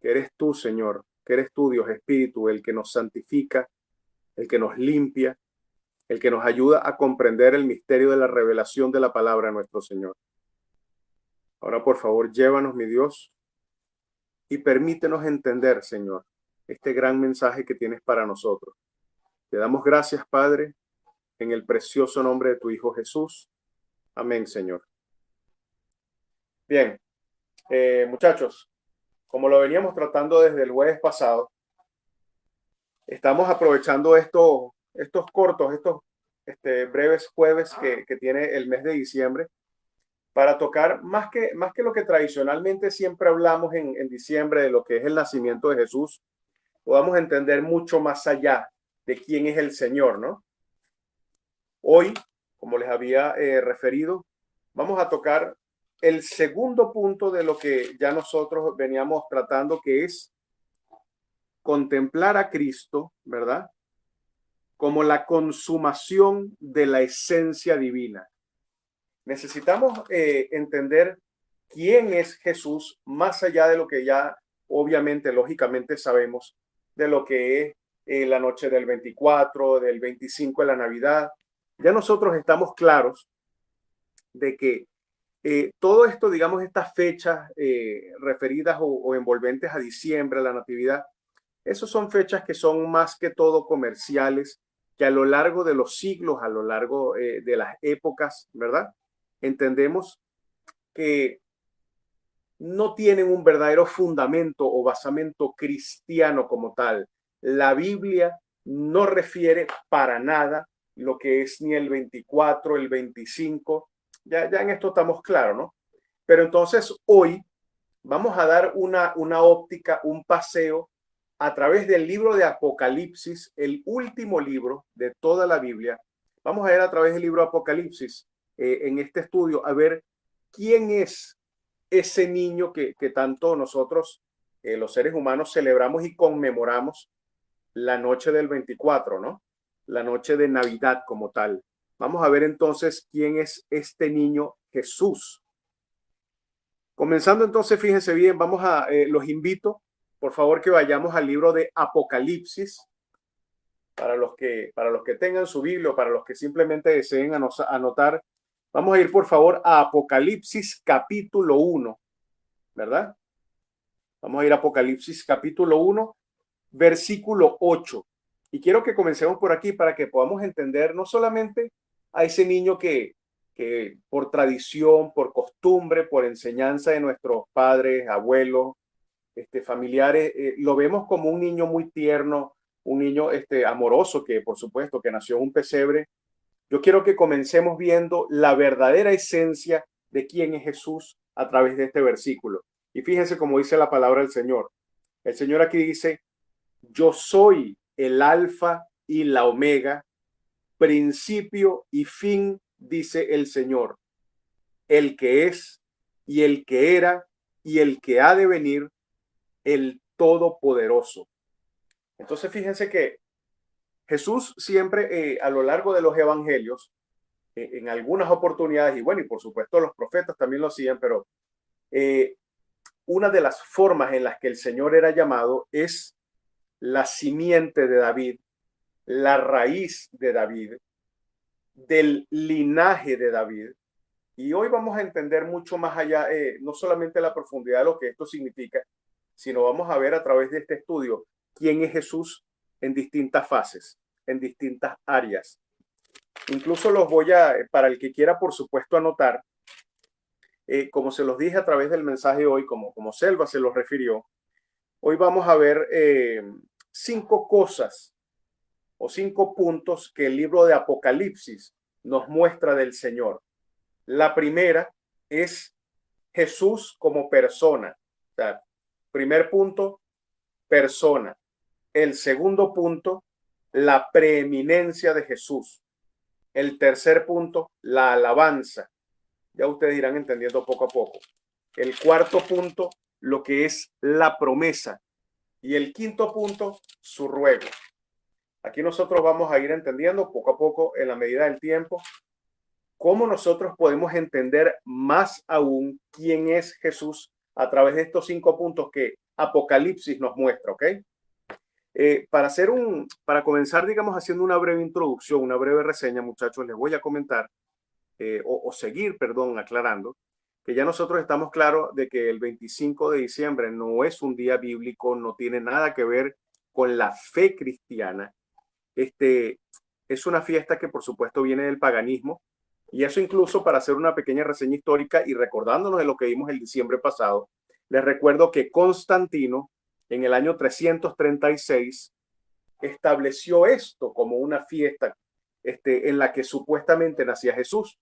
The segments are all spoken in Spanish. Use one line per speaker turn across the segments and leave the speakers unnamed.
que eres tú, Señor, que eres tú, Dios Espíritu, el que nos santifica, el que nos limpia, el que nos ayuda a comprender el misterio de la revelación de la palabra de nuestro Señor. Ahora, por favor, llévanos, mi Dios, y permítenos entender, Señor, este gran mensaje que tienes para nosotros. Te damos gracias, Padre, en el precioso nombre de tu Hijo Jesús. Amén, Señor. Bien, muchachos, como lo veníamos tratando desde el jueves pasado, estamos aprovechando estos cortos, estos breves jueves que tiene el mes de diciembre para tocar más que lo que tradicionalmente siempre hablamos en diciembre de lo que es el nacimiento de Jesús, podamos entender mucho más allá de quién es el Señor, ¿no? Hoy, como les había referido, vamos a tocar el segundo punto de lo que ya nosotros veníamos tratando, que es contemplar a Cristo, ¿verdad? Como la consumación de la esencia divina. Necesitamos entender quién es Jesús más allá de lo que ya obviamente, lógicamente sabemos de lo que es la noche del 24, del 25 de la Navidad. Ya nosotros estamos claros de que todo esto, digamos, estas fechas referidas o envolventes a diciembre, a la Natividad, esas son fechas que son más que todo comerciales, que a lo largo de los siglos, a lo largo de las épocas, ¿verdad? Entendemos que no tienen un verdadero fundamento o basamento cristiano como tal. La Biblia no refiere para nada lo que es ni el 24, el 25. Ya en esto estamos claros, ¿no? Pero entonces hoy vamos a dar una óptica, un paseo a través del libro de Apocalipsis, el último libro de toda la Biblia. Vamos a ir a través del libro de Apocalipsis en este estudio a ver quién es ese niño que tanto nosotros, los seres humanos, celebramos y conmemoramos la noche del 24, ¿no? La noche de Navidad como tal. Vamos a ver entonces quién es este niño Jesús. Comenzando entonces, fíjense bien, los invito, por favor, que vayamos al libro de Apocalipsis, para los que tengan su Biblia, para los que simplemente deseen anotar, vamos a ir por favor a Apocalipsis capítulo 1, ¿verdad? Vamos a ir a Apocalipsis capítulo 1, versículo 8. Y quiero que comencemos por aquí para que podamos entender no solamente a ese niño que por tradición, por costumbre, por enseñanza de nuestros padres, abuelos, familiares, lo vemos como un niño muy tierno, un niño amoroso que por supuesto que nació en un pesebre. Yo quiero que comencemos viendo la verdadera esencia de quién es Jesús a través de este versículo. Y fíjense cómo dice la palabra del Señor. El Señor aquí dice: yo soy el alfa y la omega, principio y fin, dice el Señor, el que es y el que era y el que ha de venir, el Todopoderoso. Entonces fíjense que Jesús siempre a lo largo de los evangelios, en algunas oportunidades, y bueno, y por supuesto los profetas también lo hacían, pero eh, una de las formas en las que el Señor era llamado es la simiente de David, la raíz de David, del linaje de David. Y hoy vamos a entender mucho más allá, no solamente la profundidad de lo que esto significa, sino vamos a ver a través de este estudio quién es Jesús en distintas fases, en distintas áreas. Incluso para el que quiera, por supuesto, anotar, como se los dije a través del mensaje hoy, como Selva se los refirió, hoy vamos a ver 5 cosas o 5 puntos que el libro de Apocalipsis nos muestra del Señor. La primera es Jesús como persona. O sea, primer punto, persona. El segundo punto, la preeminencia de Jesús. El tercer punto, la alabanza. Ya ustedes irán entendiendo poco a poco. El cuarto punto, lo que es la promesa. Y el quinto punto, su ruego. Aquí nosotros vamos a ir entendiendo poco a poco, en la medida del tiempo, cómo nosotros podemos entender más aún quién es Jesús a través de estos 5 puntos que Apocalipsis nos muestra, ¿ok? Para comenzar, digamos, haciendo una breve introducción, una breve reseña, muchachos, les voy a comentar, o seguir, perdón, aclarando, que ya nosotros estamos claros de que el 25 de diciembre no es un día bíblico, no tiene nada que ver con la fe cristiana. Es una fiesta que por supuesto viene del paganismo, y eso incluso para hacer una pequeña reseña histórica y recordándonos de lo que vimos el diciembre pasado, les recuerdo que Constantino en el año 336 estableció esto como una fiesta en la que supuestamente nacía Jesús.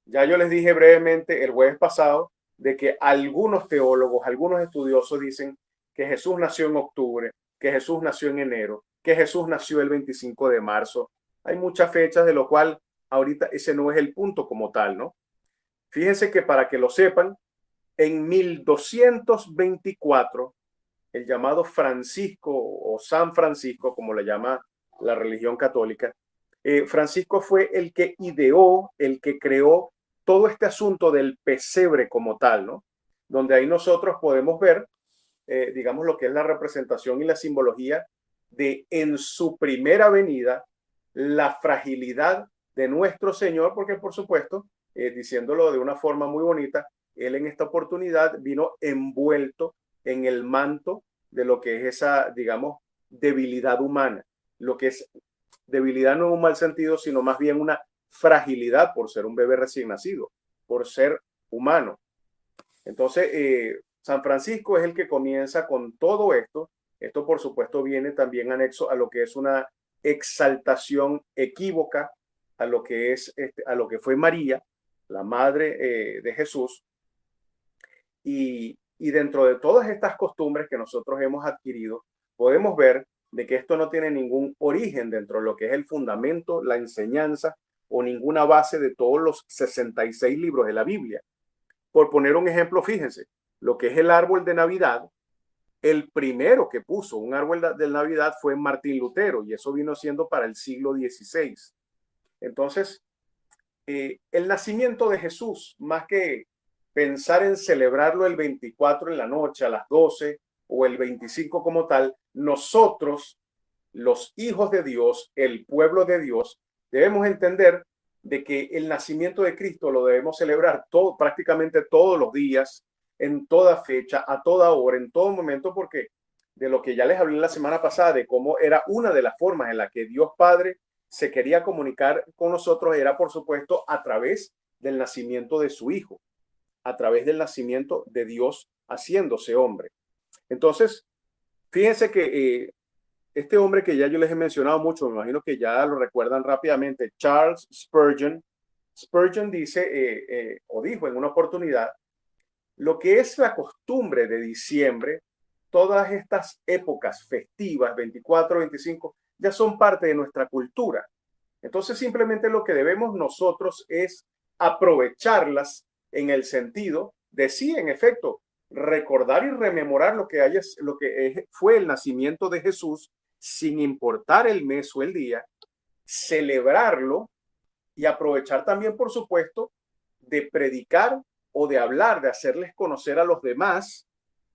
Ya yo les dije brevemente el jueves pasado de que algunos teólogos, algunos estudiosos dicen que Jesús nació en octubre, que Jesús nació en enero, que Jesús nació el 25 de marzo. Hay muchas fechas, de lo cual ahorita ese no es el punto como tal, ¿no? Fíjense que para que lo sepan, en 1224, el llamado Francisco o San Francisco, como le llama la religión católica, Francisco fue el que ideó, el que creó todo este asunto del pesebre como tal, ¿no? Donde ahí nosotros podemos ver, digamos, lo que es la representación y la simbología de en su primera venida, la fragilidad de nuestro Señor, porque por supuesto, diciéndolo de una forma muy bonita, Él en esta oportunidad vino envuelto en el manto de lo que es esa, digamos, debilidad humana, lo que es debilidad no en un mal sentido, sino más bien una fragilidad por ser un bebé recién nacido, por ser humano. Entonces, San Francisco es el que comienza con todo esto. Esto, por supuesto, viene también anexo a lo que es una exaltación equívoca a lo que es a lo que fue María, la madre de Jesús, y dentro de todas estas costumbres que nosotros hemos adquirido, podemos ver de que esto no tiene ningún origen dentro de lo que es el fundamento, la enseñanza o ninguna base de todos los 66 libros de la Biblia. Por poner un ejemplo, fíjense, lo que es el árbol de Navidad, el primero que puso un árbol de Navidad fue Martín Lutero, y eso vino siendo para el siglo XVI. Entonces, el nacimiento de Jesús, más que pensar en celebrarlo el 24 en la noche a las 12 o el 25 como tal, nosotros, los hijos de Dios, el pueblo de Dios, debemos entender de que el nacimiento de Cristo lo debemos celebrar prácticamente todos los días, en toda fecha, a toda hora, en todo momento, porque de lo que ya les hablé la semana pasada, de cómo era una de las formas en la que Dios Padre se quería comunicar con nosotros, era por supuesto a través del nacimiento de su Hijo, a través del nacimiento de Dios haciéndose hombre. Entonces, fíjense que este hombre que ya yo les he mencionado mucho, me imagino que ya lo recuerdan rápidamente, Charles Spurgeon. Spurgeon dice o dijo en una oportunidad, lo que es la costumbre de diciembre, todas estas épocas festivas, 24, 25, ya son parte de nuestra cultura. Entonces simplemente lo que debemos nosotros es aprovecharlas en el sentido de sí, en efecto, recordar y rememorar lo que fue el nacimiento de Jesús, sin importar el mes o el día, celebrarlo y aprovechar también, por supuesto, de predicar o de hablar, de hacerles conocer a los demás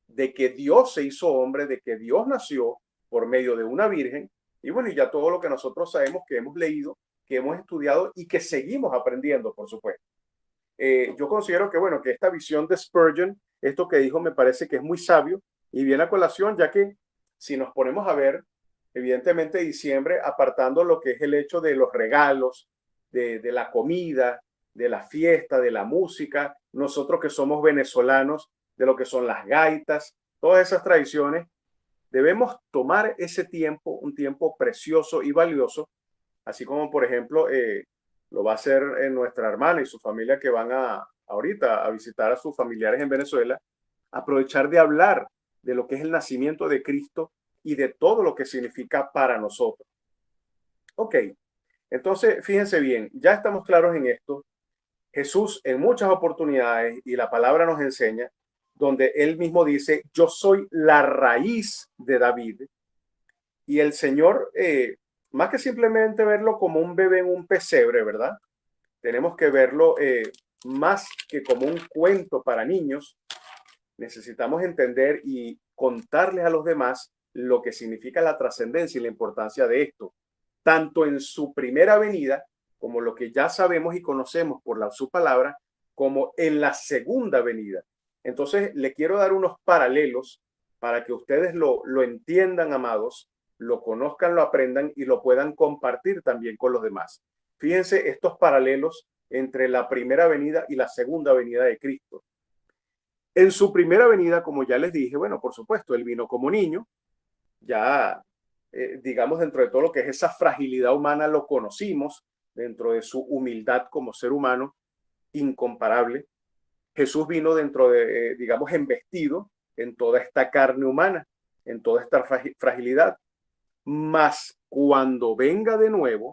de que Dios se hizo hombre, de que Dios nació por medio de una virgen. Y bueno, y ya todo lo que nosotros sabemos, que hemos leído, que hemos estudiado y que seguimos aprendiendo, por supuesto. Yo considero que, bueno, que esta visión de Spurgeon, esto que dijo, me parece que es muy sabio y viene a colación, ya que si nos ponemos a ver, evidentemente diciembre, apartando lo que es el hecho de los regalos, de la comida, de la fiesta, de la música, nosotros que somos venezolanos, de lo que son las gaitas, todas esas tradiciones, debemos tomar ese tiempo, un tiempo precioso y valioso, así como por ejemplo lo va a hacer nuestra hermana y su familia que van ahorita a visitar a sus familiares en Venezuela, aprovechar de hablar de lo que es el nacimiento de Cristo y de todo lo que significa para nosotros. Ok, entonces fíjense bien, ya estamos claros en esto. Jesús en muchas oportunidades, y la palabra nos enseña, donde él mismo dice, yo soy la raíz de David. Y el Señor, más que simplemente verlo como un bebé en un pesebre, ¿verdad? Tenemos que verlo más que como un cuento para niños. Necesitamos entender y contarles a los demás lo que significa la trascendencia y la importancia de esto, tanto en su primera venida, como lo que ya sabemos y conocemos por su palabra, como en la segunda venida. Entonces, le quiero dar unos paralelos para que ustedes lo entiendan, amados, lo conozcan, lo aprendan y lo puedan compartir también con los demás. Fíjense estos paralelos entre la primera venida y la segunda venida de Cristo. En su primera venida, como ya les dije, bueno, por supuesto, él vino como niño, ya digamos dentro de todo lo que es esa fragilidad humana lo conocimos, dentro de su humildad como ser humano incomparable. Jesús vino dentro de, digamos, embestido en toda esta carne humana, en toda esta fragilidad. Mas cuando venga de nuevo,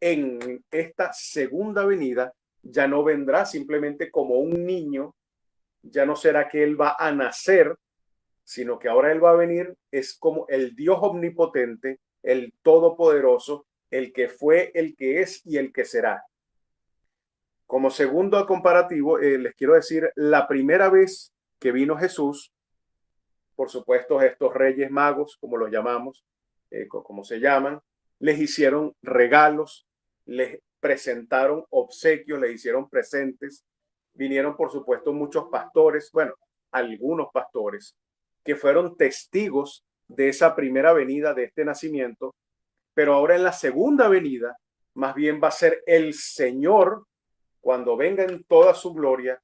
en esta segunda venida, ya no vendrá simplemente como un niño, ya no será que él va a nacer, sino que ahora él va a venir, es como el Dios omnipotente, el todopoderoso, el que fue, el que es y el que será. Como segundo comparativo, les quiero decir, la primera vez que vino Jesús, por supuesto, estos reyes magos, como los llamamos, como se llaman, les hicieron regalos, les presentaron obsequios, les hicieron presentes. Vinieron, por supuesto, muchos pastores, bueno, algunos pastores, que fueron testigos de esa primera venida, de este nacimiento, pero ahora en la segunda venida, más bien va a ser el Señor, cuando venga en toda su gloria,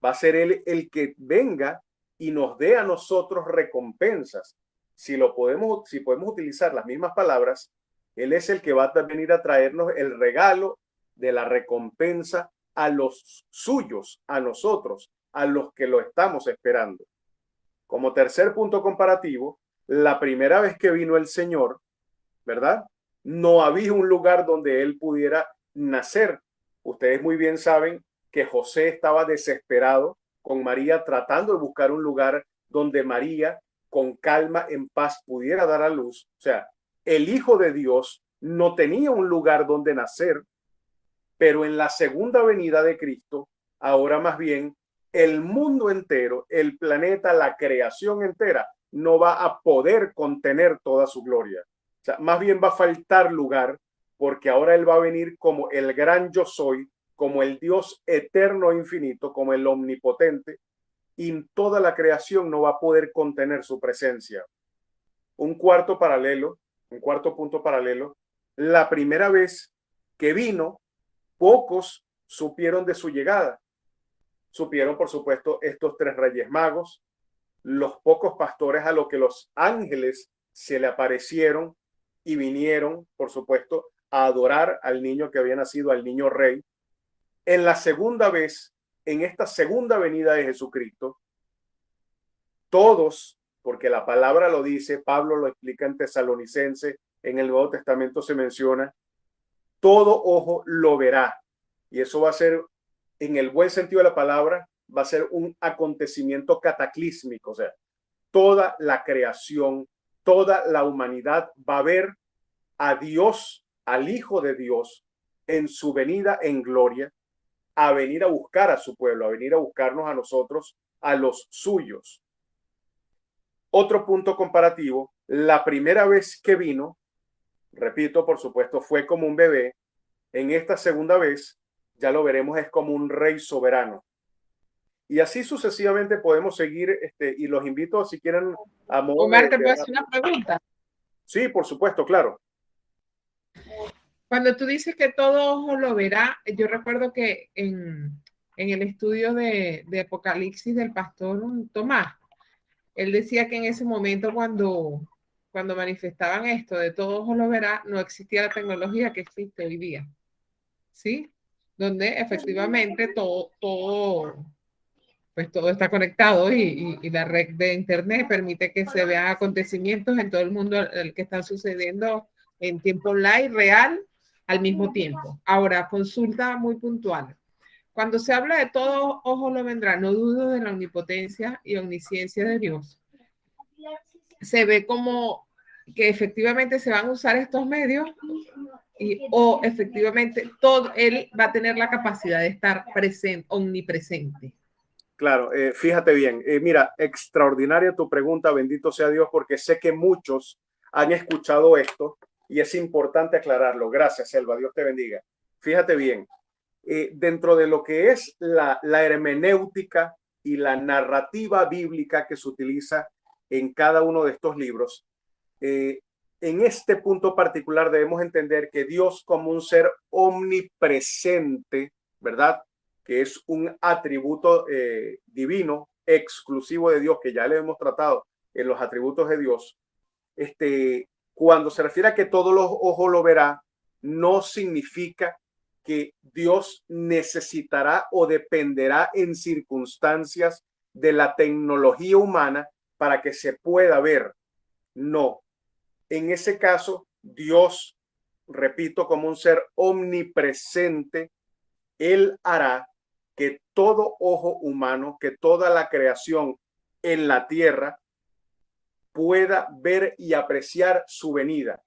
va a ser Él el que venga y nos dé a nosotros recompensas. Si podemos utilizar las mismas palabras, Él es el que va a venir a traernos el regalo de la recompensa a los suyos, a nosotros, a los que lo estamos esperando. Como tercer punto comparativo, la primera vez que vino el Señor, ¿verdad? No había un lugar donde Él pudiera nacer. Ustedes muy bien saben que José estaba desesperado con María, tratando de buscar un lugar donde María, con calma, en paz, pudiera dar a luz. O sea, el Hijo de Dios no tenía un lugar donde nacer, pero en la segunda venida de Cristo, ahora más bien, el mundo entero, el planeta, la creación entera, no va a poder contener toda su gloria. O sea, más bien va a faltar lugar, porque ahora Él va a venir como el gran yo soy, como el Dios eterno e infinito, como el omnipotente, y toda la creación no va a poder contener su presencia. Un cuarto punto paralelo, la primera vez que vino, pocos supieron de su llegada. Supieron, por supuesto, estos tres reyes magos, los pocos pastores a los que los ángeles se le aparecieron y vinieron, por supuesto, a adorar al niño que había nacido, al niño rey. En la segunda vez, en esta segunda venida de Jesucristo, todos, porque la palabra lo dice, Pablo lo explica en Tesalonicense, en el Nuevo Testamento se menciona, todo ojo lo verá. Y eso va a ser, en el buen sentido de la palabra, va a ser un acontecimiento cataclísmico. O sea, toda la creación, toda la humanidad va a ver a Dios, al Hijo de Dios, en su venida en gloria, a venir a buscar a su pueblo, a venir a buscarnos a nosotros, a los suyos. Otro punto comparativo, la primera vez que vino, repito, por supuesto, fue como un bebé. En esta segunda vez, ya lo veremos, es como un rey soberano. Y así sucesivamente podemos seguir, y los invito, si quieren, a modo
Omar, ¿te puedo hacer una pregunta?
Sí, por supuesto, claro.
Cuando tú dices que todo ojo lo verá, yo recuerdo que en el estudio de Apocalipsis del pastor Tomás, él decía que en ese momento cuando manifestaban esto de todo ojo lo verá, no existía la tecnología que existe hoy día, ¿sí? Donde efectivamente pues todo está conectado y la red de internet permite que se vean acontecimientos en todo el mundo que están sucediendo en tiempo online, real, al mismo tiempo. Ahora, consulta muy puntual. Cuando se habla de todo ojo lo vendrá, no dudo de la omnipotencia y omnisciencia de Dios. Se ve como que efectivamente se van a usar estos medios o efectivamente todo él va a tener la capacidad de estar presente, omnipresente.
Claro, fíjate bien. Mira, extraordinaria tu pregunta, bendito sea Dios, porque sé que muchos han escuchado esto y es importante aclararlo. Gracias, Selva, Dios te bendiga. Fíjate bien, dentro de lo que es la hermenéutica y la narrativa bíblica que se utiliza en cada uno de estos libros, en este punto particular debemos entender que Dios como un ser omnipresente, ¿verdad? Que es un atributo divino, exclusivo de Dios, que ya le hemos tratado en los atributos de Dios. Cuando se refiere a que todos los ojos lo verán, no significa que Dios necesitará o dependerá en circunstancias de la tecnología humana para que se pueda ver. No. En ese caso, Dios, repito, como un ser omnipresente, Él hará que todo ojo humano, que toda la creación en la tierra pueda ver y apreciar su venida.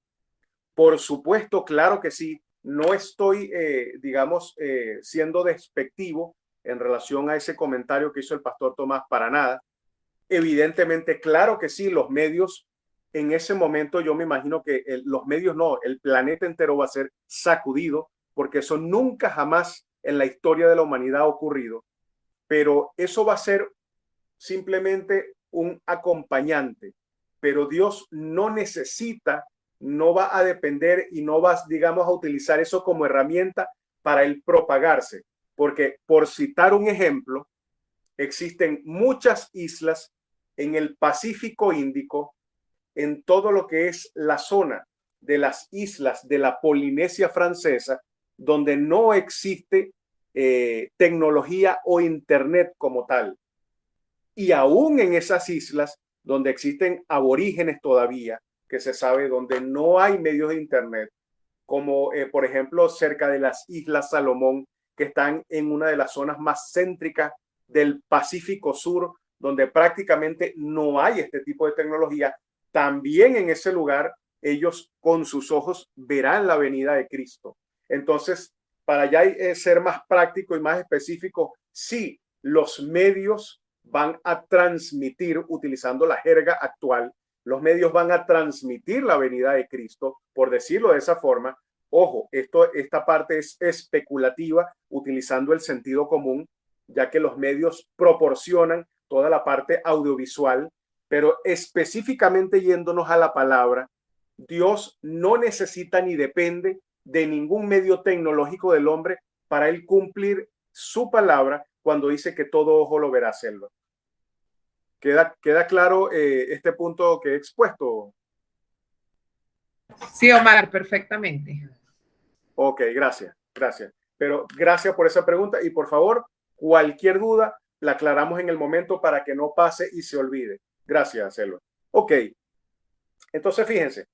Por supuesto, claro que sí, no estoy, siendo despectivo en relación a ese comentario que hizo el pastor Tomás, para nada. Evidentemente, claro que sí, los medios, en ese momento yo me imagino que los medios no, el planeta entero va a ser sacudido, porque eso nunca jamás en la historia de la humanidad ha ocurrido, pero eso va a ser simplemente un acompañante, pero Dios no necesita, no va a depender y no va, digamos, a utilizar eso como herramienta para él propagarse, porque por citar un ejemplo, existen muchas islas en el Pacífico Índico, en todo lo que es la zona de las islas de la Polinesia Francesa, donde no existe tecnología o internet como tal. Y aún en esas islas donde existen aborígenes todavía, que se sabe donde no hay medios de internet, como por ejemplo cerca de las Islas Salomón, que están en una de las zonas más céntricas del Pacífico Sur, donde prácticamente no hay este tipo de tecnología. También en ese lugar ellos con sus ojos verán la venida de Cristo. Entonces, para ya ser más práctico y más específico, sí, los medios van a transmitir, utilizando la jerga actual, los medios van a transmitir la venida de Cristo, por decirlo de esa forma. Ojo, esta parte es especulativa, utilizando el sentido común, ya que los medios proporcionan toda la parte audiovisual, pero específicamente yéndonos a la palabra, Dios no necesita ni depende de ningún medio tecnológico del hombre para él cumplir su palabra cuando dice que todo ojo lo verá hacerlo. ¿Queda claro este punto que he expuesto?
Sí, Omar, perfectamente.
Ok, gracias. Pero gracias por esa pregunta y por favor, cualquier duda la aclaramos en el momento para que no pase y se olvide. Gracias, Selva. Ok, entonces fíjense,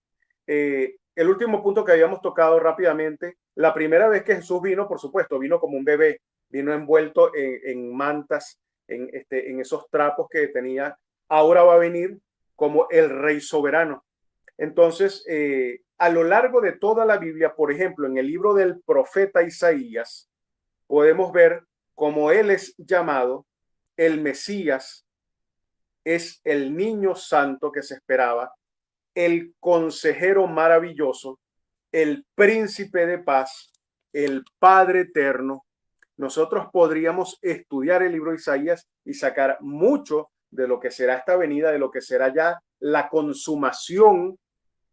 el último punto que habíamos tocado rápidamente, la primera vez que Jesús vino, por supuesto, vino como un bebé, vino envuelto en mantas, en esos trapos que tenía. Ahora va a venir como el Rey soberano. Entonces, a lo largo de toda la Biblia, por ejemplo, en el libro del profeta Isaías, podemos ver cómo él es llamado el Mesías, es el niño santo que se esperaba, el consejero maravilloso, el príncipe de paz, el Padre eterno. Nosotros podríamos estudiar el libro de Isaías y sacar mucho de lo que será esta venida, de lo que será ya la consumación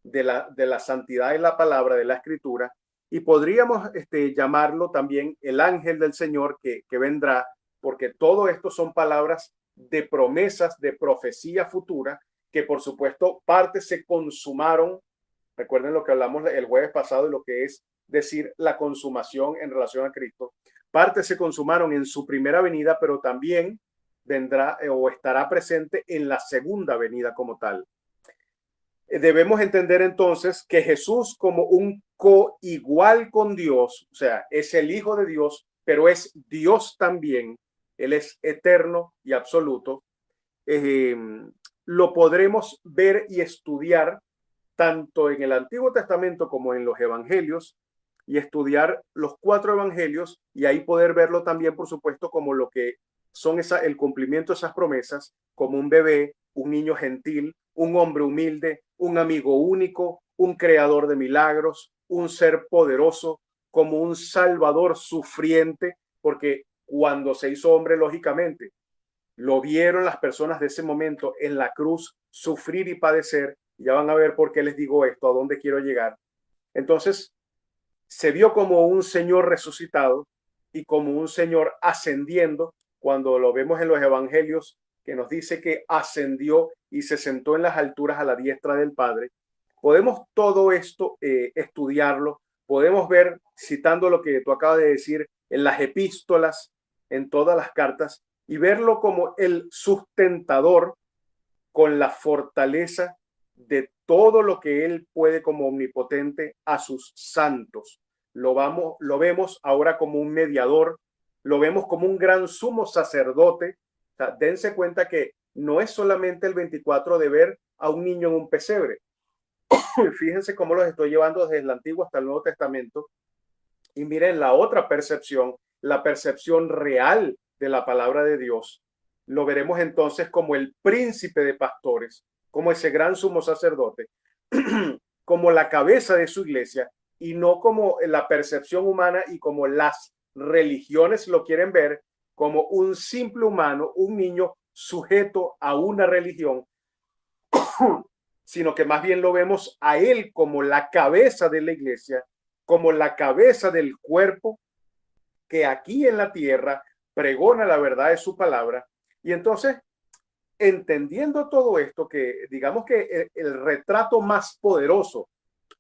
de la santidad de la palabra, de la escritura, y podríamos llamarlo también el ángel del Señor que vendrá, porque todo esto son palabras de promesas, de profecía futura, que por supuesto partes se consumaron. Recuerden lo que hablamos el jueves pasado y lo que es decir la consumación en relación a Cristo. Partes se consumaron en su primera venida, pero también vendrá o estará presente en la segunda venida como tal. Debemos entender entonces que Jesús, como un coigual con Dios, o sea, es el Hijo de Dios, pero es Dios también, Él es eterno y absoluto, lo podremos ver y estudiar tanto en el Antiguo Testamento como en los Evangelios, y estudiar los 4 Evangelios y ahí poder verlo también, por supuesto, como lo que son el cumplimiento de esas promesas, como un bebé, un niño gentil, un hombre humilde, un amigo único, un creador de milagros, un ser poderoso, como un salvador sufriente, porque cuando se hizo hombre, lógicamente, lo vieron las personas de ese momento en la cruz sufrir y padecer. Ya van a ver por qué les digo esto, a dónde quiero llegar. Entonces, se vio como un Señor resucitado y como un Señor ascendiendo, cuando lo vemos en los evangelios, que nos dice que ascendió y se sentó en las alturas a la diestra del Padre. Podemos todo esto estudiarlo, podemos ver, citando lo que tú acabas de decir, en las epístolas, en todas las cartas, y verlo como el sustentador con la fortaleza de todo lo que él puede como omnipotente a sus santos. Lo vemos ahora como un mediador, lo vemos como un gran sumo sacerdote. O sea, dense cuenta que no es solamente el 24 de ver a un niño en un pesebre. Fíjense cómo los estoy llevando desde el Antiguo hasta el Nuevo Testamento. Y miren la otra percepción, la percepción real de la palabra de Dios. Lo veremos entonces como el príncipe de pastores, como ese gran sumo sacerdote, como la cabeza de su iglesia, y no como la percepción humana y como las religiones lo quieren ver, como un simple humano, un niño sujeto a una religión, sino que más bien lo vemos a él como la cabeza de la iglesia, como la cabeza del cuerpo que aquí en la tierra pregona la verdad de su palabra. Y entonces, entendiendo todo esto, que digamos que el retrato más poderoso,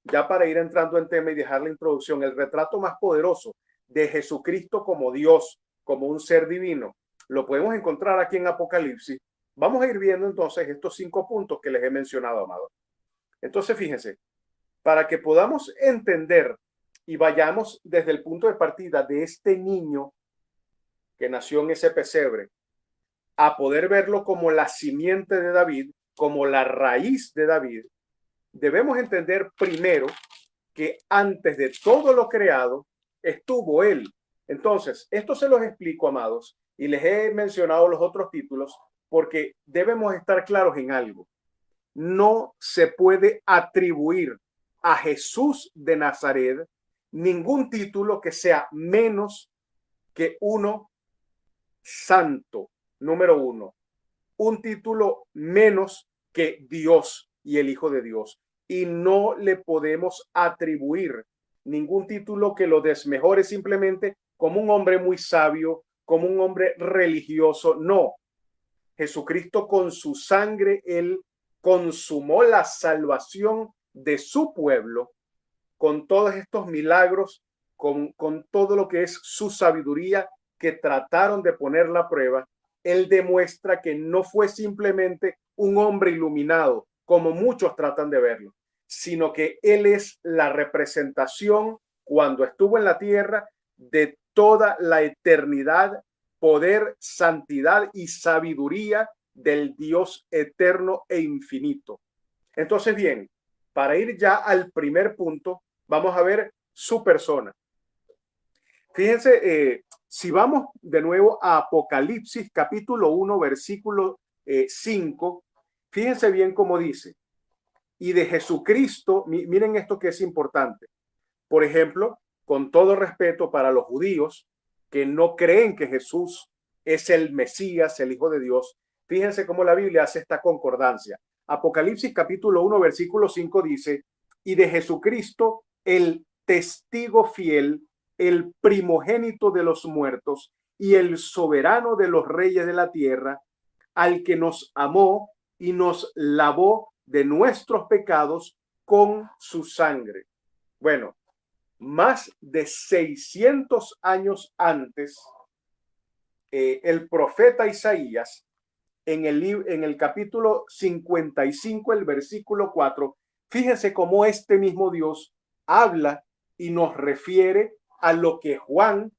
ya para ir entrando en tema y dejar la introducción, el retrato más poderoso de Jesucristo como Dios, como un ser divino, lo podemos encontrar aquí en Apocalipsis. Vamos a ir viendo entonces estos 5 puntos que les he mencionado, amados. Entonces, fíjense, para que podamos entender y vayamos desde el punto de partida de este niño que nació en ese pesebre, a poder verlo como la simiente de David, como la raíz de David, debemos entender primero que antes de todo lo creado estuvo él. Entonces, esto se los explico, amados, y les he mencionado los otros títulos porque debemos estar claros en algo. No se puede atribuir a Jesús de Nazaret ningún título que sea menos que uno santo, número 1. Un título menos que Dios y el Hijo de Dios. Y no le podemos atribuir ningún título que lo desmejore simplemente como un hombre muy sabio, como un hombre religioso. No. Jesucristo con su sangre, él consumó la salvación de su pueblo con todos estos milagros, con todo lo que es su sabiduría que trataron de poner la prueba. Él demuestra que no fue simplemente un hombre iluminado, como muchos tratan de verlo, sino que él es la representación, cuando estuvo en la tierra, de toda la eternidad, poder, santidad y sabiduría del Dios eterno e infinito. Entonces, bien, para ir ya al primer punto, vamos a ver su persona. Fíjense, si vamos de nuevo a Apocalipsis capítulo 1, versículo 5, fíjense bien cómo dice, y de Jesucristo, miren esto que es importante. Por ejemplo, con todo respeto para los judíos que no creen que Jesús es el Mesías, el Hijo de Dios, fíjense cómo la Biblia hace esta concordancia. Apocalipsis capítulo 1, versículo 5 dice, y de Jesucristo, el testigo fiel, el primogénito de los muertos y el soberano de los reyes de la tierra, al que nos amó y nos lavó de nuestros pecados con su sangre. Bueno, más de 600 años antes, el profeta Isaías, en el capítulo 55, el versículo 4, fíjense cómo este mismo Dios habla y nos refiere a lo que Juan,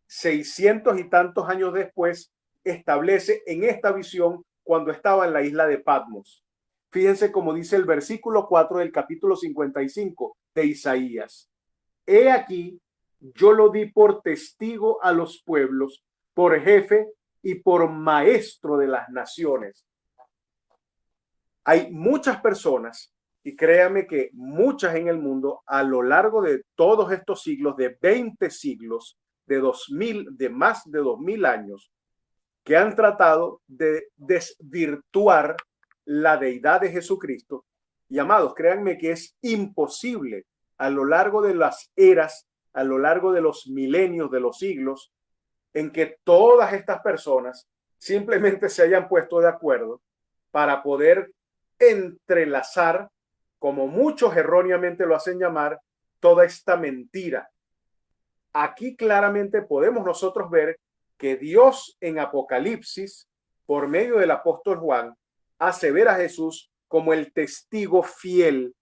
600 y tantos años después, establece en esta visión cuando estaba en la isla de Patmos. Fíjense cómo dice el versículo 4 del capítulo 55 de Isaías. He aquí, yo lo di por testigo a los pueblos, por jefe y por maestro de las naciones. Hay muchas personas, y créame que muchas en el mundo, a lo largo de todos estos siglos, de 20 siglos, de más de 2000 años, que han tratado de desvirtuar la deidad de Jesucristo. Y amados, créanme que es imposible a lo largo de las eras, a lo largo de los milenios, de los siglos, en que todas estas personas simplemente se hayan puesto de acuerdo para poder entrelazar, como muchos erróneamente lo hacen llamar, toda esta mentira. Aquí claramente podemos nosotros ver que Dios en Apocalipsis, por medio del apóstol Juan, hace ver a Jesús como el testigo fiel.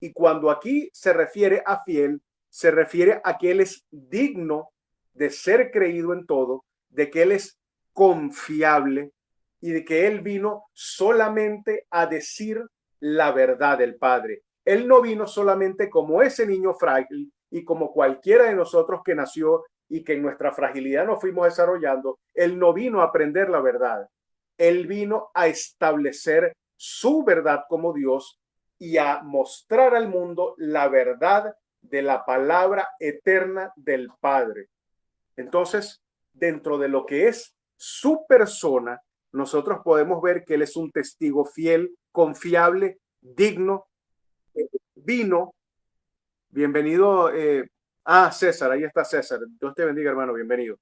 Y cuando aquí se refiere a fiel, se refiere a que Él es digno de ser creído en todo, de que Él es confiable y de que Él vino solamente a decir la verdad del Padre. Él no vino solamente como ese niño frágil y como cualquiera de nosotros que nació y que en nuestra fragilidad nos fuimos desarrollando. Él no vino a aprender la verdad. Él vino a establecer su verdad como Dios y a mostrar al mundo la verdad de la palabra eterna del Padre. Entonces, dentro de lo que es su persona, nosotros podemos ver que Él es un testigo fiel, confiable, digno. Vino, bienvenido, César, ahí está César, Dios te bendiga, hermano, bienvenido.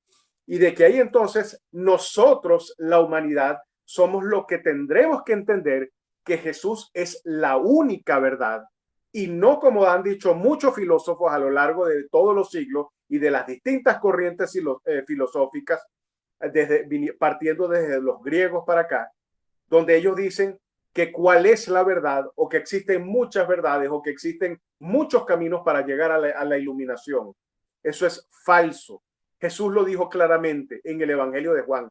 Y de que ahí entonces nosotros, la humanidad, somos lo que tendremos que entender que Jesús es la única verdad y no como han dicho muchos filósofos a lo largo de todos los siglos y de las distintas corrientes filosóficas, partiendo desde los griegos para acá, donde ellos dicen que cuál es la verdad o que existen muchas verdades o que existen muchos caminos para llegar a la iluminación. Eso es falso. Jesús lo dijo claramente en el Evangelio de Juan.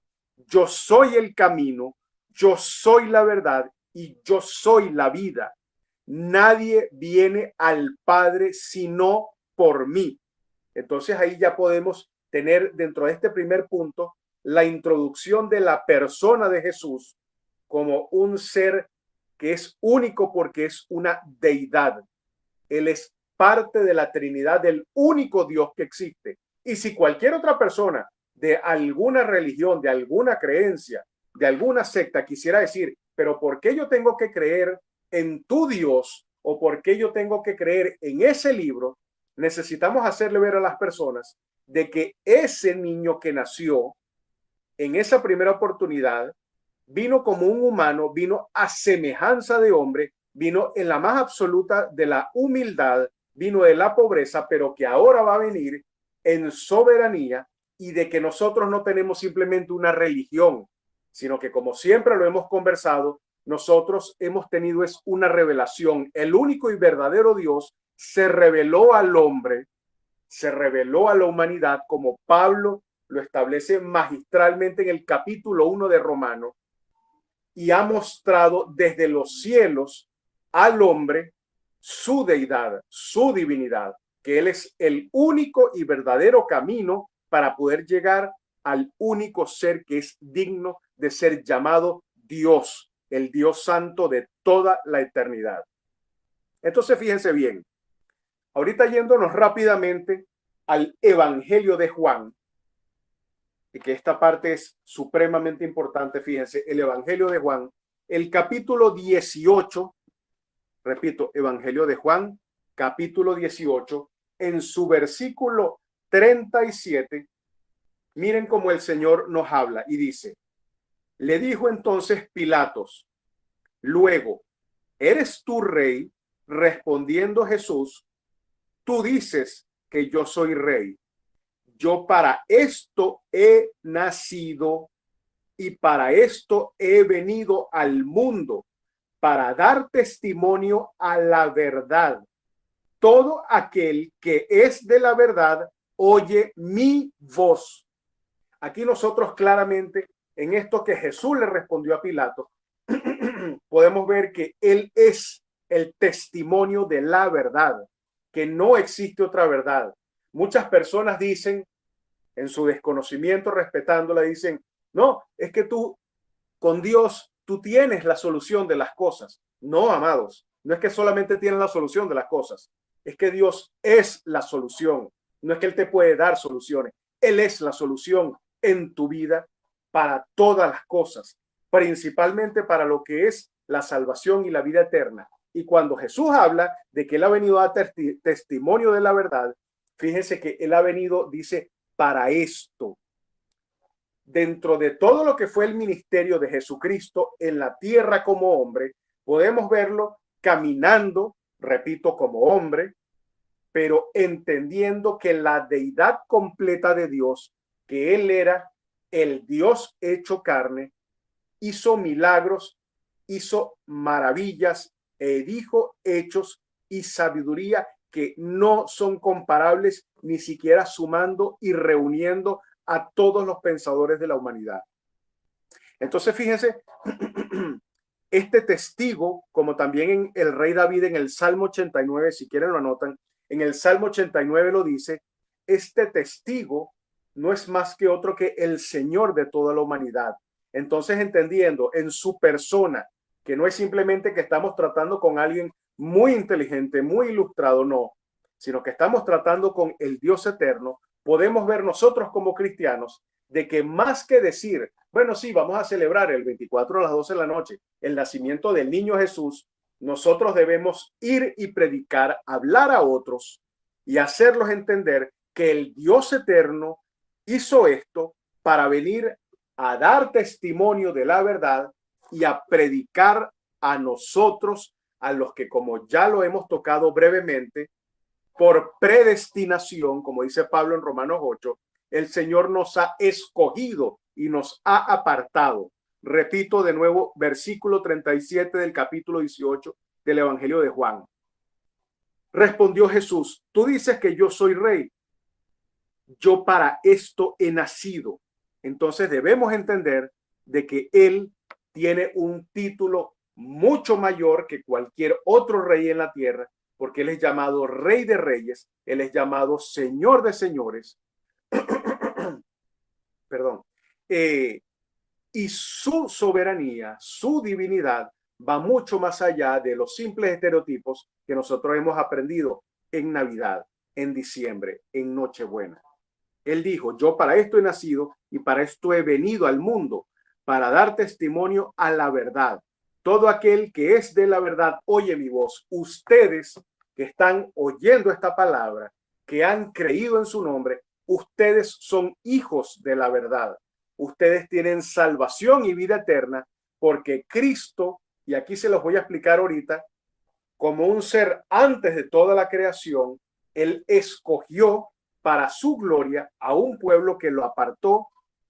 Yo soy el camino, yo soy la verdad y yo soy la vida. Nadie viene al Padre sino por mí. Entonces ahí ya podemos tener dentro de este primer punto la introducción de la persona de Jesús como un ser que es único porque es una deidad. Él es parte de la Trinidad del único Dios que existe. Y si cualquier otra persona de alguna religión, de alguna creencia, de alguna secta quisiera decir, pero ¿por qué yo tengo que creer en tu Dios o por qué yo tengo que creer en ese libro? Necesitamos hacerle ver a las personas de que ese niño que nació en esa primera oportunidad vino como un humano, vino a semejanza de hombre, vino en la más absoluta de la humildad, vino de la pobreza, pero que ahora va a venir en soberanía y de que nosotros no tenemos simplemente una religión, sino que como siempre lo hemos conversado, nosotros hemos tenido es una revelación. El único y verdadero Dios se reveló al hombre, se reveló a la humanidad, como Pablo lo establece magistralmente en el capítulo 1 de Romanos, y ha mostrado desde los cielos al hombre su deidad, su divinidad, que Él es el único y verdadero camino para poder llegar al único ser que es digno de ser llamado Dios, el Dios santo de toda la eternidad. Entonces, fíjense bien, ahorita yéndonos rápidamente al Evangelio de Juan, y que esta parte es supremamente importante, fíjense, el Evangelio de Juan, el capítulo 18, repito, Evangelio de Juan, capítulo 18, en su versículo 37, miren cómo el Señor nos habla y dice, le dijo entonces Pilatos, luego, ¿eres tú rey? Respondiendo Jesús, tú dices que yo soy rey. Yo para esto he nacido y para esto he venido al mundo, para dar testimonio a la verdad. Todo aquel que es de la verdad oye mi voz. Aquí nosotros claramente, en esto que Jesús le respondió a Pilato, podemos ver que él es el testimonio de la verdad, que no existe otra verdad. Muchas personas dicen, en su desconocimiento, respetándola, dicen, No, es que tú con Dios, tú tienes la solución de las cosas. No, amados, no es que solamente tienes la solución de las cosas, es que Dios es la solución. No es que Él te puede dar soluciones, Él es la solución en tu vida para todas las cosas, principalmente para lo que es la salvación y la vida eterna. Y cuando Jesús habla de que Él ha venido a dar testimonio de la verdad, fíjense que Él ha venido, dice, para esto. Dentro de todo lo que fue el ministerio de Jesucristo en la tierra como hombre, podemos verlo caminando, repito, como hombre, pero entendiendo que la deidad completa de Dios, que Él era el Dios hecho carne, hizo milagros, hizo maravillas, dijo hechos y sabiduría que no son comparables ni siquiera sumando y reuniendo a todos los pensadores de la humanidad. Entonces, fíjense, este testigo, como también en el rey David en el Salmo 89, si quieren lo anotan, en el Salmo 89 lo dice, este testigo no es más que otro que el Señor de toda la humanidad. Entonces, entendiendo en su persona, que no es simplemente que estamos tratando con alguien muy inteligente, muy ilustrado, no, sino que estamos tratando con el Dios eterno, podemos ver nosotros como cristianos de que más que decir, bueno, sí, vamos a celebrar el 24 a las 12 de la noche el nacimiento del niño Jesús, nosotros debemos ir y predicar, hablar a otros y hacerlos entender que el Dios eterno hizo esto para venir a dar testimonio de la verdad y a predicar a nosotros, a los que, como ya lo hemos tocado brevemente, por predestinación, como dice Pablo en Romanos 8, el Señor nos ha escogido y nos ha apartado. Repito de nuevo, versículo 37 del capítulo 18 del Evangelio de Juan. Respondió Jesús, tú dices que yo soy rey. Yo para esto he nacido. Entonces debemos entender de que Él tiene un título mucho mayor que cualquier otro rey en la tierra, porque Él es llamado Rey de Reyes, Él es llamado Señor de Señores, perdón, y su soberanía, su divinidad va mucho más allá de los simples estereotipos que nosotros hemos aprendido en Navidad, en diciembre, en Nochebuena. Él dijo, yo para esto he nacido y para esto he venido al mundo, para dar testimonio a la verdad. Todo aquel que es de la verdad oye mi voz. Ustedes que están oyendo esta palabra, que han creído en su nombre, ustedes son hijos de la verdad. Ustedes tienen salvación y vida eterna porque Cristo, y aquí se los voy a explicar ahorita, como un ser antes de toda la creación, Él escogió para su gloria a un pueblo que lo apartó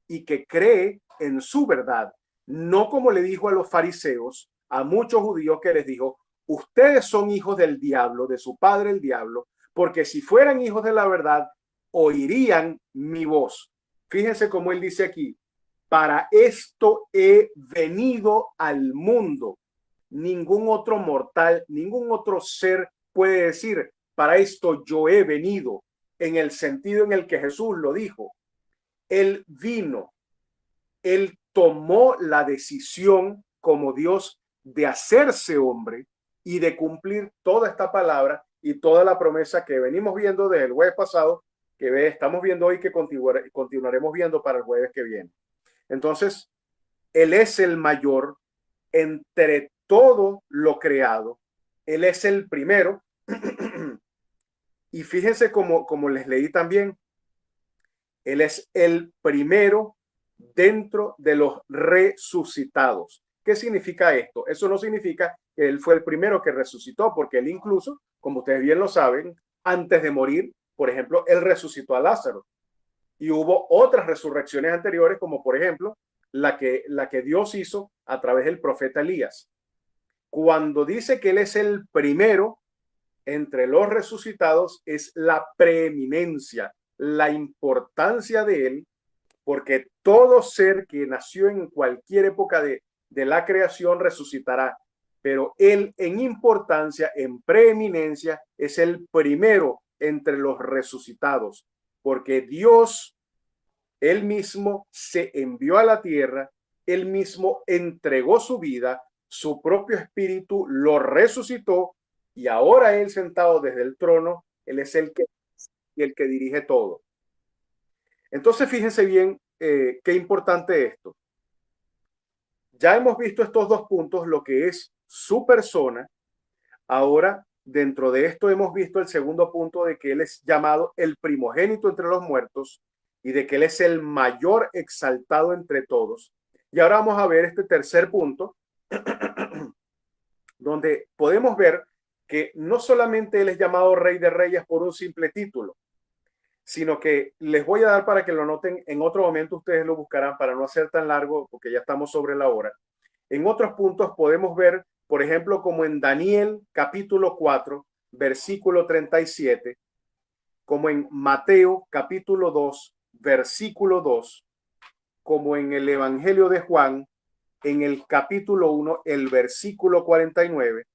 y que cree en su verdad. No como le dijo a los fariseos, a muchos judíos que les dijo, ustedes son hijos del diablo, de su padre el diablo, porque si fueran hijos de la verdad, oirían mi voz. Fíjense cómo él dice aquí, para esto he venido al mundo. Ningún otro mortal, ningún otro ser puede decir, para esto yo he venido, en el sentido en el que Jesús lo dijo. Él vino, Él tomó la decisión como Dios de hacerse hombre y de cumplir toda esta palabra y toda la promesa que venimos viendo desde el jueves pasado, que estamos viendo hoy, que continuaremos viendo para el jueves que viene. Entonces, Él es el mayor entre todo lo creado. Él es el primero. Y fíjense como les leí también, Él es el primero dentro de los resucitados. ¿Qué significa esto? Eso no significa que Él fue el primero que resucitó, porque Él incluso, como ustedes bien lo saben, antes de morir, por ejemplo, Él resucitó a Lázaro. Y hubo otras resurrecciones anteriores, como por ejemplo, la que Dios hizo a través del profeta Elías. Cuando dice que Él es el primero entre los resucitados, es la preeminencia, la importancia de Él, porque todo ser que nació en cualquier época de la creación resucitará, pero Él en importancia, en preeminencia, es el primero entre los resucitados, porque Dios Él mismo se envió a la tierra, él mismo entregó su vida, su propio espíritu lo resucitó y ahora él sentado desde el trono, él es el que dirige todo. Entonces fíjense bien qué importante esto. Ya hemos visto estos dos puntos, lo que es su persona. Ahora, dentro de esto hemos visto el segundo punto de que él es llamado el primogénito entre los muertos y de que él es el mayor exaltado entre todos. Y ahora vamos a ver este tercer punto, donde podemos ver que no solamente él es llamado Rey de Reyes por un simple título, sino que les voy a dar para que lo noten, en otro momento ustedes lo buscarán para no hacer tan largo, porque ya estamos sobre la hora. En otros puntos podemos ver, por ejemplo, como en Daniel capítulo 4, versículo 37, como en Mateo capítulo 2, versículo 2, como en el Evangelio de Juan, en el capítulo 1, el versículo 49.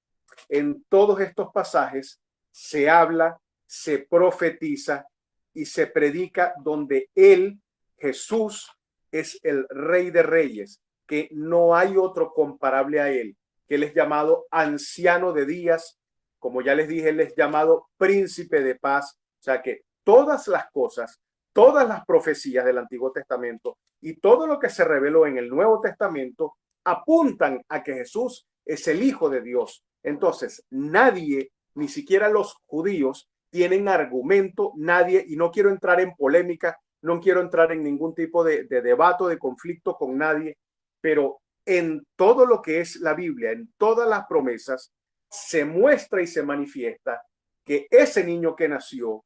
En todos estos pasajes se habla, se profetiza y se predica donde él, Jesús, es el Rey de Reyes, que no hay otro comparable a él, que él es llamado Anciano de Días, como ya les dije, él es llamado Príncipe de Paz, o sea que todas las cosas, todas las profecías del Antiguo Testamento y todo lo que se reveló en el Nuevo Testamento apuntan a que Jesús es el Hijo de Dios. Entonces, nadie, ni siquiera los judíos, tienen argumento, nadie, y no quiero entrar en polémica, no quiero entrar en ningún tipo de debate, de conflicto con nadie, pero en todo lo que es la Biblia, en todas las promesas, se muestra y se manifiesta que ese niño que nació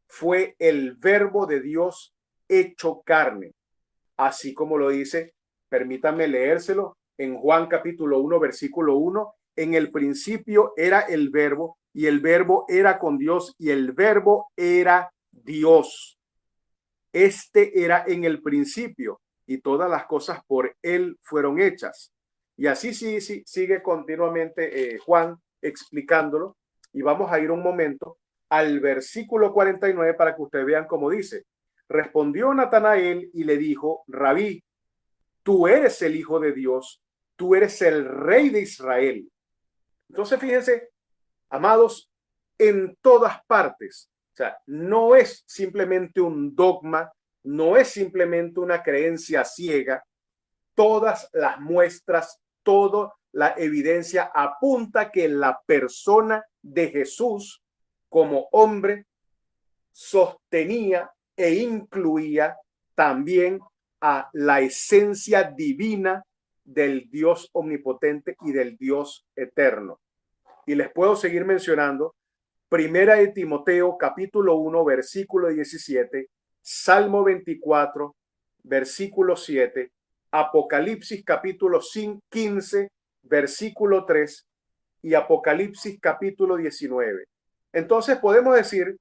fue el verbo de Dios hecho carne, así como lo dice, permítanme leérselo, en Juan capítulo 1, versículo 1, en el principio era el verbo y el verbo era con Dios y el verbo era Dios. Este era en el principio y todas las cosas por él fueron hechas. Y así sí, sigue continuamente Juan explicándolo y vamos a ir un momento al versículo 49 para que ustedes vean cómo dice. Respondió Natanael y le dijo, Rabí, tú eres el Hijo de Dios, tú eres el Rey de Israel. Entonces, fíjense, amados, en todas partes, o sea, no es simplemente un dogma, no es simplemente una creencia ciega, todas las muestras, toda la evidencia apunta que la persona de Jesús como hombre sostenía e incluía también a la esencia divina del Dios omnipotente y del Dios eterno. Y les puedo seguir mencionando Primera de Timoteo capítulo 1 versículo 17, Salmo 24 versículo 7, Apocalipsis capítulo 15 versículo 3 y Apocalipsis capítulo 19. Entonces podemos decir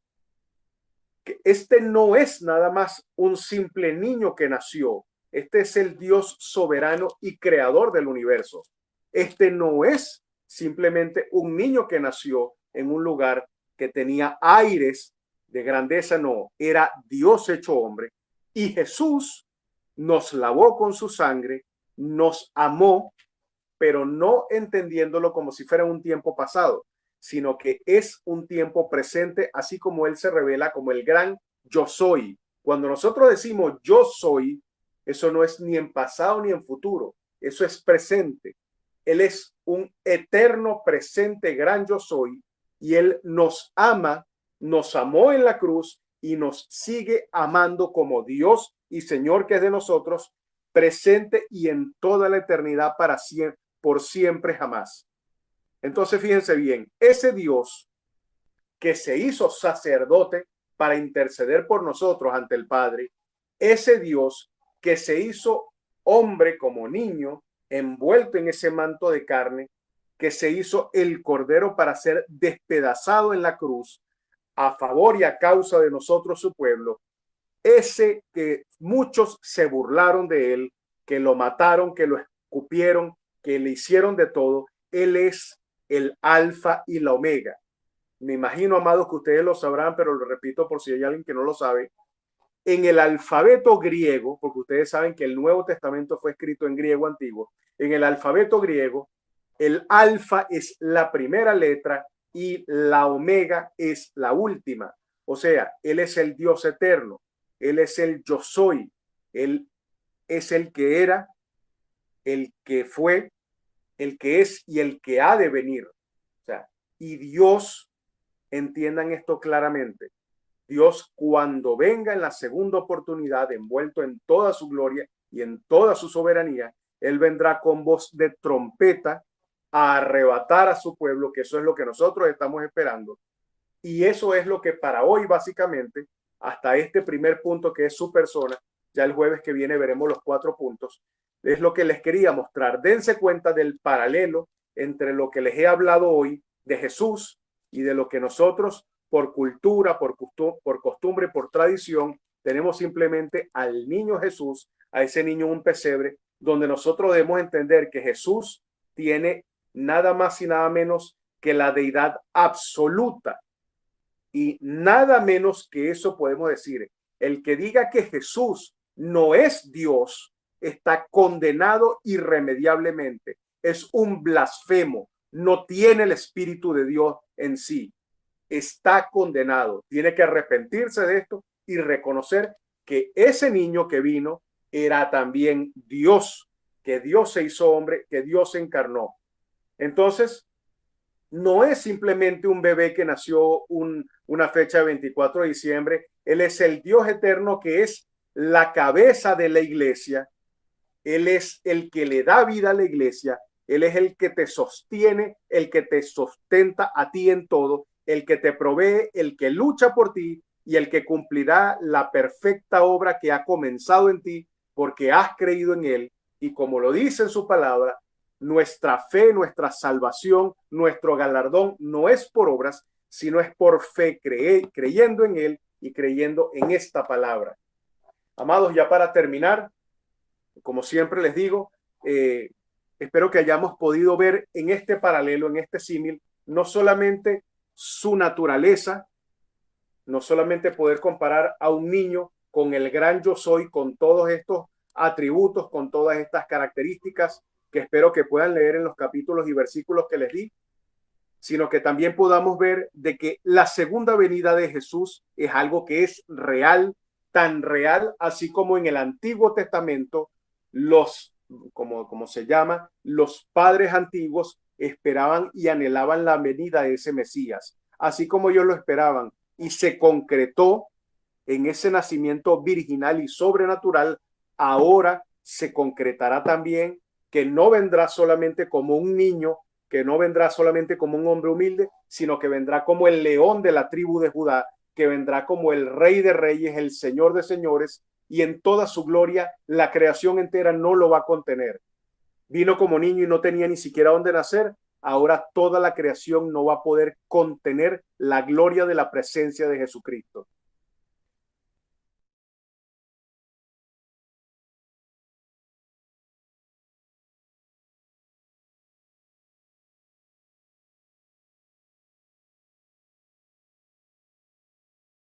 que este no es nada más un simple niño que nació. Este es el Dios soberano y creador del universo. Este no es simplemente un niño que nació en un lugar que tenía aires de grandeza, no, era Dios hecho hombre. Y Jesús nos lavó con su sangre, nos amó, pero no entendiéndolo como si fuera un tiempo pasado, sino que es un tiempo presente, así como él se revela como el gran yo soy. Cuando nosotros decimos yo soy, eso no es ni en pasado ni en futuro, eso es presente. Él es un eterno presente gran yo soy y él nos ama, nos amó en la cruz y nos sigue amando como Dios y Señor que es de nosotros, presente y en toda la eternidad para siempre, por siempre jamás. Entonces, fíjense bien, ese Dios que se hizo sacerdote para interceder por nosotros ante el Padre, ese Dios que se hizo hombre como niño, envuelto en ese manto de carne, que se hizo el cordero para ser despedazado en la cruz a favor y a causa de nosotros, su pueblo, ese que muchos se burlaron de él, que lo mataron, que lo escupieron, que le hicieron de todo, él es el alfa y la omega. Me imagino, amados, que ustedes lo sabrán, pero lo repito por si hay alguien que no lo sabe. en el alfabeto griego, porque ustedes saben que el Nuevo Testamento fue escrito en griego antiguo, en el alfabeto griego, el alfa es la primera letra y la omega es la última. O sea, Él es el Dios eterno, Él es el yo soy, Él es el que era, el que fue, el que es y el que ha de venir. O sea, y Dios, entiendan esto claramente, Dios cuando venga en la segunda oportunidad, envuelto en toda su gloria y en toda su soberanía, Él vendrá con voz de trompeta a arrebatar a su pueblo, que eso es lo que nosotros estamos esperando. Y eso es lo que para hoy básicamente, hasta este primer punto que es su persona, ya el jueves que viene veremos los 4 puntos, es lo que les quería mostrar. Dense cuenta del paralelo entre lo que les he hablado hoy de Jesús y de lo que nosotros por cultura, por costumbre, por tradición, tenemos simplemente al niño Jesús, a ese niño en un pesebre, donde nosotros debemos entender que Jesús tiene nada más y nada menos que la deidad absoluta. Y nada menos que eso podemos decir. El que diga que Jesús no es Dios está condenado irremediablemente. Es un blasfemo. No tiene el Espíritu de Dios en sí. Está condenado. Tiene que arrepentirse de esto y reconocer que ese niño que vino era también Dios, que Dios se hizo hombre, que Dios se encarnó. Entonces, no es simplemente un bebé que nació una fecha de 24 de diciembre. Él es el Dios eterno que es la cabeza de la iglesia. Él es el que le da vida a la iglesia. Él es el que te sostiene, el que te sustenta a ti en todo, el que te provee, el que lucha por ti y el que cumplirá la perfecta obra que ha comenzado en ti porque has creído en él. Y como lo dice en su palabra, nuestra fe, nuestra salvación, nuestro galardón no es por obras, sino es por fe, creyendo en él y creyendo en esta palabra. Amados, ya para terminar, como siempre les digo, espero que hayamos podido ver en este paralelo, en este símil, no solamente su naturaleza, no solamente poder comparar a un niño con el gran yo soy, con todos estos atributos, con todas estas características que espero que puedan leer en los capítulos y versículos que les di, sino que también podamos ver de que la segunda venida de Jesús es algo que es real, tan real, así como en el Antiguo Testamento como se llama, los padres antiguos esperaban y anhelaban la venida de ese Mesías, así como ellos lo esperaban, y se concretó en ese nacimiento virginal y sobrenatural. Ahora se concretará también que no vendrá solamente como un niño, que no vendrá solamente como un hombre humilde, sino que vendrá como el león de la tribu de Judá, que vendrá como el rey de reyes, el señor de señores, y en toda su gloria la creación entera no lo va a contener. Vino como niño y no tenía ni siquiera dónde nacer. Ahora toda la creación no va a poder contener la gloria de la presencia de Jesucristo.